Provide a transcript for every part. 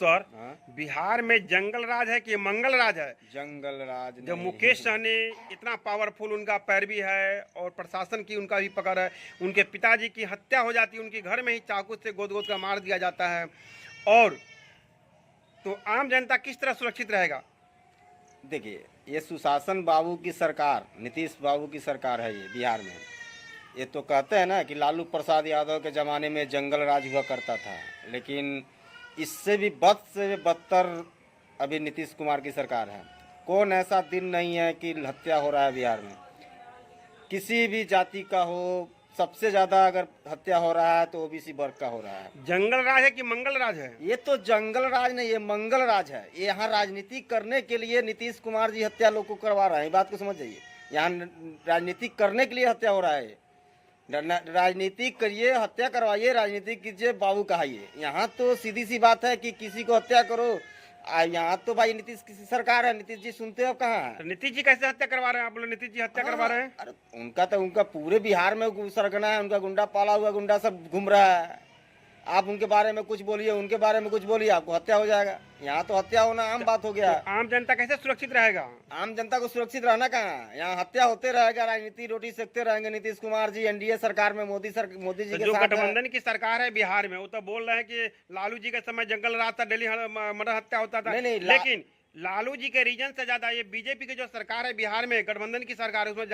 Sir, हाँ? बिहार में जंगल राज है कि मंगल राज है? जंगल राज जब नहीं। मुकेश सहनी इतना पावरफुल उनका पैरवी है और प्रशासन की उनका भी पकड़ है, उनके पिताजी की हत्या हो जाती है, उनके घर में ही चाकू से गोद गोद कर मार दिया जाता है, और तो आम जनता किस तरह सुरक्षित रहेगा? देखिए, ये सुशासन बाबू की सरकार, नीतीश बाबू की सरकार है ये बिहार में। ये तो कहते हैं ना कि लालू प्रसाद यादव के ज़माने में जंगल राज हुआ करता था, लेकिन इससे भी बद से बदतर अभी नीतीश कुमार की सरकार है। कौन ऐसा दिन नहीं है कि हत्या हो रहा है बिहार में, किसी भी जाति का हो। सबसे ज़्यादा अगर हत्या हो रहा है तो ओबीसी वर्ग का हो रहा है। जंगल राज है कि मंगल राज है? ये तो जंगल राज नहीं, ये मंगल राज है। ये यहाँ राजनीति करने के लिए नीतीश कुमार जी हत्या लोग को करवा रहे हैं, ये बात को समझ जाइए। यहाँ राजनीति करने के लिए हत्या हो रहा है। राजनीति करिए, हत्या करवाइए, राजनीति कीजिए, बाबू कहाइए। यहाँ तो सीधी सी बात है कि किसी को हत्या करो। यहाँ तो भाई नीतीश की सरकार है, नीतीश जी सुनते हो कहाँ है? तो नीतीश जी कैसे हत्या करवा रहे हैं? आप लोग नीतीश जी हत्या करवा रहे हैं? अरे उनका पूरे बिहार में सरगना है, उनका गुंडा पाला हुआ गुंडा सब घूम रहा है। आप उनके बारे में कुछ बोलिए, उनके बारे में कुछ बोलिए, आपको हत्या हो जाएगा। यहाँ तो हत्या होना आम बात हो गया। तो आम जनता कैसे सुरक्षित रहेगा? आम जनता को सुरक्षित रहना कहाँ है? यहाँ हत्या होते रहेगा, राजनीति रोटी सेकते रहेंगे। नीतीश कुमार जी एनडीए सरकार में मोदी जी के जो साथ है। गठबंधन की सरकार है बिहार में, वो तो बोल रहे हैं कि लालू जी के समय जंगल राज था, दिल्ली मर्डर हत्या होता था। नहीं, लेकिन लालू जी के रीजन से ज्यादा ये बीजेपी की जो सरकार है बिहार में, गठबंधन की सरकार है, उसमें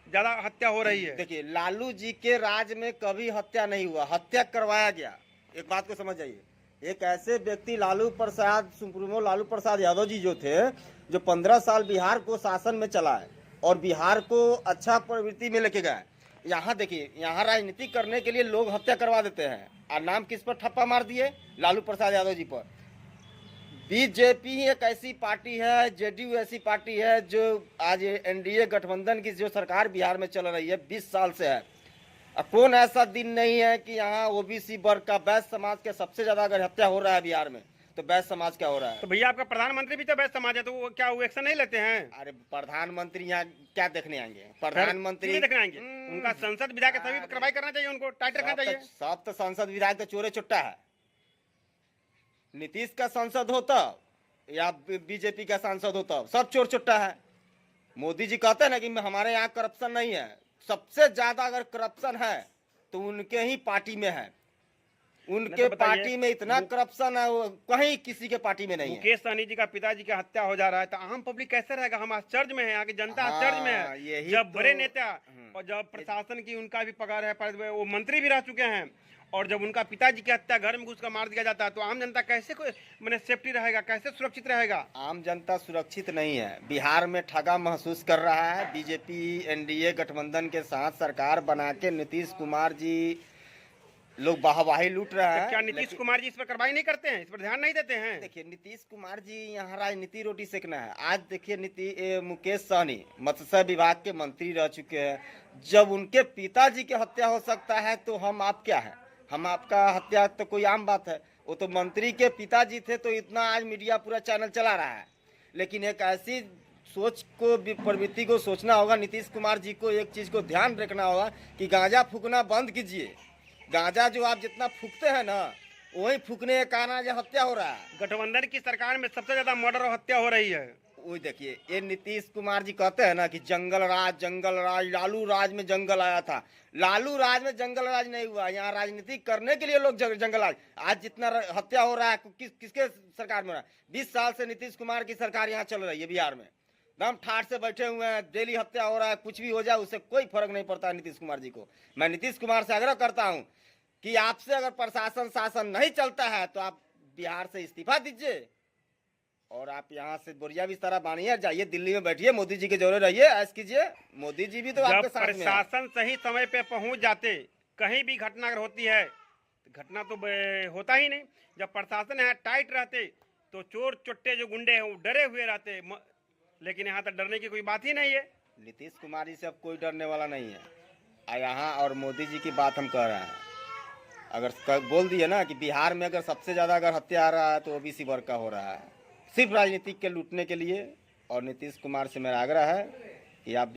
ज्यादा हत्या हो रही है। देखिए, लालू जी के राज में कभी हत्या नहीं हुआ, हत्या करवाया गया। एक बात को समझ जाइए। एक ऐसे व्यक्ति लालू प्रसाद, सुप्रीमो लालू प्रसाद यादव जी जो थे, जो 15 साल बिहार को शासन में चलाए और बिहार को अच्छा प्रवृत्ति में लेके गए। यहाँ देखिए, यहाँ राजनीति करने के लिए लोग हत्या करवा देते हैं, और नाम किस पर ठप्पा मार दिए? लालू प्रसाद यादव जी पर। बीजेपी एक ऐसी पार्टी है, जेडीयू ऐसी पार्टी है जो आज एनडीए गठबंधन की जो सरकार बिहार में चल रही है 20 साल से है। कौन ऐसा दिन नहीं है कि यहाँ ओबीसी वर्ग का, वैश्य समाज के सबसे ज्यादा अगर हत्या हो रहा है बिहार में, तो वैश्य समाज क्या हो रहा है? तो भैया आपका प्रधानमंत्री भी तो वैश्य समाज है, तो वो क्या वो एक्शन नहीं लेते हैं? अरे प्रधानमंत्री यहाँ क्या देखने आएंगे? प्रधानमंत्री नहीं देखने आएंगे? उनका संसद विधायक सभी कार्रवाई करना चाहिए, उनको टाइट रखना चाहिए। सब तो सांसद विधायक तो चोरे चुट्टा है। नीतीश का सांसद होता या बीजेपी का सांसद होता, सब चोर चुट्टा है। मोदी जी कहते हैं ना कि हमारे यहाँ करप्शन नहीं है। सबसे ज्यादा अगर करप्शन है तो उनके ही पार्टी में है। उनके पार्टी में इतना करप्शन है, वो कहीं किसी के पार्टी में नहीं है। मुकेश सहनी जी का पिताजी का हत्या हो जा रहा है, तो आम पब्लिक कैसे रहेगा? हम आश्चर्य में है, यहाँ की जनता आश्चर्य में है। जब बड़े नेता और जब प्रशासन की उनका भी पगार है, वो मंत्री भी रह चुके हैं, और जब उनका पिताजी की हत्या घर में घुसकर मार दिया जाता है, तो आम जनता कैसे मैंने सेफ्टी रहेगा, कैसे सुरक्षित रहेगा? आम जनता सुरक्षित नहीं है। बिहार में ठगा महसूस कर रहा है। बीजेपी एनडीए गठबंधन के साथ सरकार बना के नीतीश कुमार जी लोग वाहवाही लूट रहे हैं। क्या नीतीश कुमार जी इस पर कार्रवाई नहीं करते हैं, इस पर ध्यान नहीं देते हैं? देखिए, नीतीश कुमार जी यहाँ राजनीति रोटी सेकना है। आज देखिए, मुकेश सहनी मत्स्य विभाग के मंत्री रह चुके हैं। जब उनके पिताजी की हत्या हो सकता है तो हम आप क्या है? हम आपका हत्या तो कोई आम बात है। वो तो मंत्री के पिताजी थे, तो इतना आज मीडिया पूरा चैनल चला रहा है। लेकिन एक ऐसी सोच को, प्रवृत्ति को सोचना होगा नीतीश कुमार जी को। एक चीज को ध्यान रखना होगा कि गांजा फूकना बंद कीजिए। गांजा जो आप जितना फूकते हैं ना, वही फूकने के कारण आज हत्या हो रहा है। गठबंधन की सरकार में सबसे ज्यादा मर्डर और हत्या हो रही है। वही देखिए, ये नीतीश कुमार जी कहते हैं ना कि जंगल राज, लालू राज में जंगल आया था। लालू राज में जंगल राज नहीं हुआ। यहाँ राजनीति करने के लिए लोग जंगल राज। आज जितना हत्या हो रहा है किसके सरकार में हो रहा है? 20 साल से नीतीश कुमार की सरकार यहाँ चल रही है बिहार में। दम ठाठ से बैठे हुए हैं, डेली हत्या हो रहा है। कुछ भी हो जाए उससे कोई फर्क नहीं पड़ता नीतीश कुमार जी को। मैं नीतीश कुमार से आग्रह करता हूँ कि आपसे अगर प्रशासन शासन नहीं चलता है तो आप बिहार से इस्तीफा दीजिए, और आप यहाँ से बोरिया बिस्तारा बानिए, जाइए दिल्ली में बैठिए, मोदी जी के जोड़े रहिए, ऐश कीजिए। मोदी जी भी तो आपके साथ में है। प्रशासन सही समय पे पहुंच जाते, कहीं भी घटना अगर होती है, घटना तो होता ही नहीं। जब प्रशासन यहाँ टाइट रहते तो चोर चुट्टे जो गुंडे हैं वो डरे हुए रहते, लेकिन यहाँ तो डरने की कोई बात ही नहीं है। नीतीश कुमार जी से अब कोई डरने वाला नहीं है यहाँ। और मोदी जी की बात हम कह रहे हैं, अगर बोल दिए ना कि बिहार में अगर सबसे ज्यादा अगर हत्या आ रहा है तो ओबीसी वर्ग का हो रहा है, सिर्फ राजनीतिक के लूटने के लिए। और नीतीश कुमार से मेरा आग्रह है कि आप